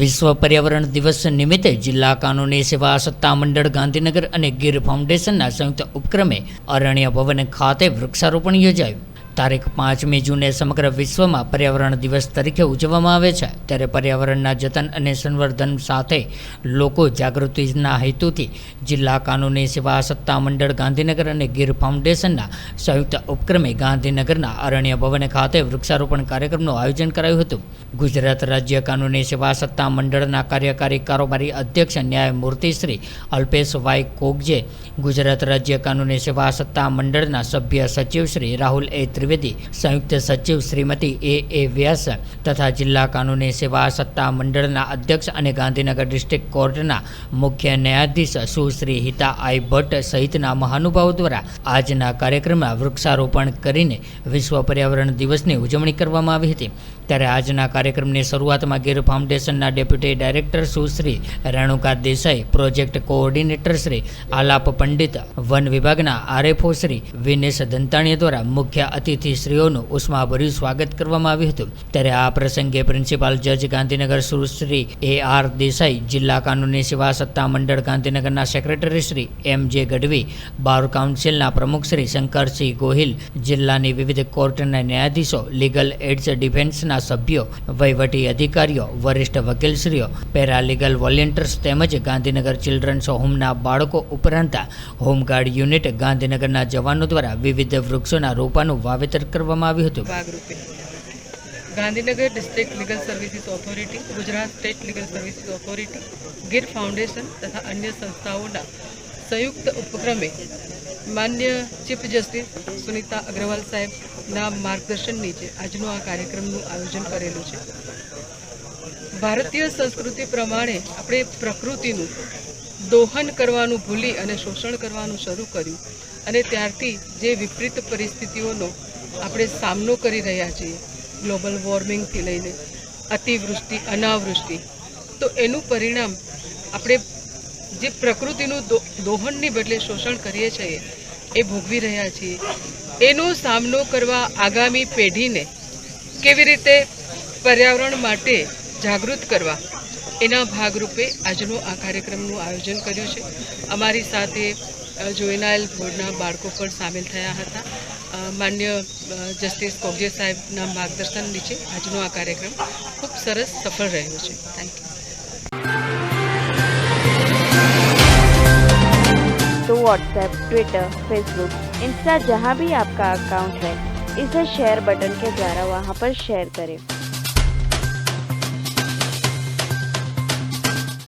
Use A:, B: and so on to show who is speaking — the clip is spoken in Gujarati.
A: વિશ્વ પર્યાવરણ દિવસ નિમિત્તે જિલ્લા કાનૂની સેવા સત્તા મંડળ ગાંધીનગર અને ગીર ફાઉન્ડેશનના સંયુક્ત ઉપક્રમે અરણ્ય ભવન ખાતે વૃક્ષારોપણ યોજાયું. તારીખ 5મી જૂને સમગ્ર વિશ્વમાં પર્યાવરણ દિવસ તરીકે ઉજવવામાં આવે છે. ત્યારે પર્યાવરણના જતન અને સંવર્ધન સાથે લોકો જાગૃતિના હેતુથી જિલ્લા કાનૂની સેવા સત્તા મંડળ ગાંધીનગર અને ગીર ફાઉન્ડેશનના સંયુક્ત ઉપક્રમે ગાંધીનગરના અરણ્ય ભવન ખાતે વૃક્ષારોપણ કાર્યક્રમનું આયોજન કરાયું હતું. ગુજરાત રાજ્ય કાનૂની સેવા સત્તા મંડળના કાર્યકારી કારોબારી અધ્યક્ષ ન્યાયમૂર્તિ શ્રી અલ્પેશ વાય કોગજે, ગુજરાત રાજ્ય કાનૂની સેવા સત્તા મંડળના સભ્ય સચિવ શ્રી રાહુલ એ ત્રિવેદી, સંયુક્ત સચિવ શ્રીમતી એ વ્યાસ તથા જિલ્લા કાનૂની સેવા સત્તા મંડળના અધ્યક્ષ અને ગાંધીનગર ડિસ્ટ્રિક્ટ કોર્ટના મુખ્ય ન્યાયાધીશ સુશ્રી હિતા આઈ ભટ્ટ સહિતના મહાનુભાવો દ્વારા આજના કાર્યક્રમમાં વૃક્ષારોપણ કરીને વિશ્વ પર્યાવરણ દિવસની ઉજવણી કરવામાં આવી હતી. ત્યારે આજના કાર્યક્રમની શરૂઆતમાં ગીર ફાઉન્ડેશનના deputy director Sushri Renuka Desai, project coordinator Shri Alap Pandit, વન વિભાગના આરએફઓ શ્રી વિનેશ દંતાણીયા દ્વારા મુખ્ય અતિથિશ્રીઓનું ઉષ્માભર્યું સ્વાગત કરવામાં આવ્યું હતું. ત્યારે આ પ્રસંગે પ્રિન્સિપાલ જજ ગાંધીનગર સુશ્રી AR દેસાઈ, જિલ્લા કાનૂની સેવા સત્તા મંડળ ગાંધીનગરના સેક્રેટરી શ્રી MJ ગઢવી, બાર કાઉન્સિલના પ્રમુખ શ્રી શંકરસિંહ ગોહિલ, જિલ્લાની વિવિધ કોર્ટના ન્યાયાધીશો, લીગલ એડ્સ ડિફેન્સના સભ્યો, વહીવટી અધિકારીઓ, વરિષ્ઠ વકીલશ્રીઓ, પેરાલીગલ વોલેન્ટિયર્સ તેમજ ગાંધીનગર ચિલ્ડ્રન્સ હોમના બાળકો ઉપરાંત હોમગાર્ડ યુનિટ ગાંધીનગરના જવાનો દ્વારા વિવિધ વૃક્ષોના રોપાનું વાવેતર કરવામાં આવ્યું હતું.
B: Gandhinagar district legal services authority, Gujarat state legal services authority, Gir foundation તથા અન્ય સંસ્થાઓના સંયુક્ત ઉપક્રમે માન્ય ચીફ જસ્ટિસ સુનિતા અગ્રવાલ સાહેબના માર્ગદર્શન નીચે આજનો આ કાર્યક્રમનું આયોજન કરેલું છે. ભારતીય સંસ્કૃતિ પ્રમાણે આપણે પ્રકૃતિનું દોહન કરવાનું ભૂલી અને શોષણ કરવાનું શરૂ કર્યું અને ત્યારથી જે વિપરીત પરિસ્થિતિઓનો આપણે સામનો કરી રહ્યા છીએ, ગ્લોબલ વોર્મિંગથી લઈને અતિવૃષ્ટિ, અનાવૃષ્ટિ, તો એનું પરિણામ આપણે જે પ્રકૃતિનું દોહનની બદલે શોષણ કરીએ છીએ એ ભોગવી રહ્યા છીએ. એનો સામનો કરવા આગામી પેઢીને કેવી રીતે પર્યાવરણ માટે જાગૃત કરવા, એના ભાગરૂપે આજનો આ કાર્યક્રમનું આયોજન કર્યું છે. અમારી સાથે જોઈનાયલ બોર્ડના બાળકો પણ સામેલ થયા હતા. માન્ય જસ્ટિસ કોગજે સાહેબના માર્ગદર્શન નીચે આજનો આ કાર્યક્રમ ખૂબ સરસ સફળ રહ્યો છે. Thank you.
C: तो व्हाट्सएप, ट्विटर, फेसबुक, इंस्टा जहाँ भी आपका अकाउंट है, इसे शेयर बटन के द्वारा वहाँ पर शेयर करें.